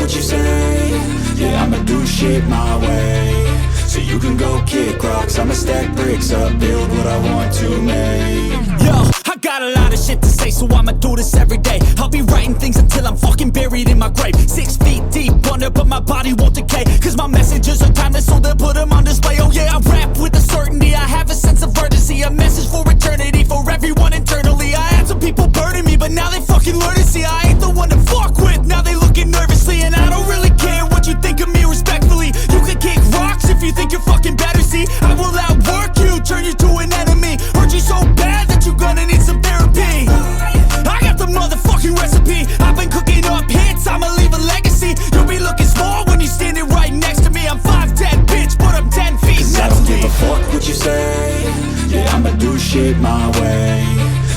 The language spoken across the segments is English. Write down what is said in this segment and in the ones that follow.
what you say. Yeah, I'ma do shit my way, so you can go kick rocks. I'ma stack bricks up, build what I want to make. Yo, I got a lot of shit to say, so I'ma do this every day. I'll be writing things until I'm fucking buried in my grave. 6 feet deep under, but my body won't decay, cause my messages are timeless, so they'll put them on display. Oh yeah, I rap with a certainty, I have a sense of urgency, a message for eternity, for everyone internally. I had some people burning me, but now they fucking learn to see I ain't the one to fuck with, now they looking nervously. And I don't really care what you think of me, respectfully. You can kick rocks if you think you're fucking better, see I will outwork you, turn you to an enemy, hurt you so bad that you're gonna need some therapy. I got the motherfucking recipe, I've been cooking up hits, I'ma leave a legacy. You'll be looking small when you're standing right next to me. I'm 5'10", bitch, but I'm 10 feet next to me. I don't give a fuck what you say. Yeah, I'ma do shit my way,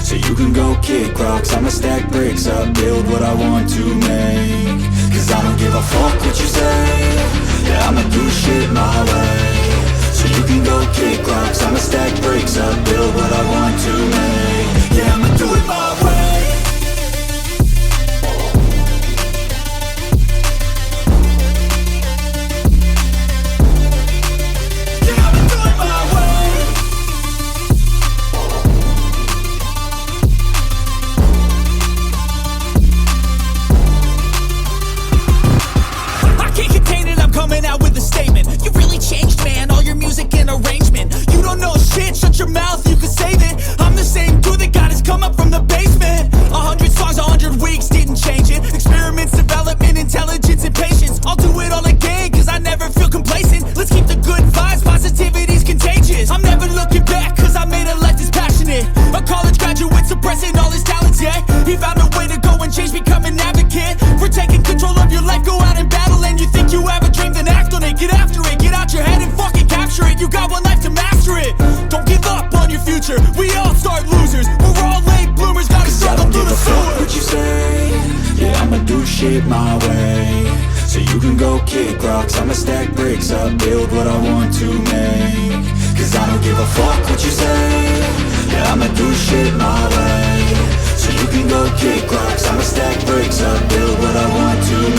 so you can go kick rocks. I'ma stack bricks up, build what I want to make. Cause I don't give a fuck what you say. Yeah, I'ma do shit my way, so you can go kick rocks. I'ma stack bricks up, build what I want to make. Yeah, I'ma do it my way. Coming out with a statement. You really changed, man, all your music and arrangement. You don't know shit, shut your mouth, you can save it. I'm the same dude that got his come up from the basement. 100 songs, 100 weeks, didn't change it. Experiments, development, intelligence, and patience. I'll do it all again, cause I never feel complacent. Let's keep the good vibes, positivity's contagious. I'm never looking back, cause I made a life that's passionate. A college graduate suppressing all his talents, yeah. He found a way to go and change, become an advocate for taking control of your life, go out and battle. And you think you have a dream, then act on it, get after it, get out your head and fucking capture it. You got one life to master it, don't give up on your future. We all start losers, we're all late bloomers, gotta struggle through the sewer. I don't give a fuck what you say. Yeah, I'ma do shit my way, so you can go kick rocks. I'ma stack bricks up, build what I want to make. Cause I don't give a fuck what you say. Yeah, I'ma do shit my way, so you can go kick rocks. I'ma stack bricks up, build what I want to make.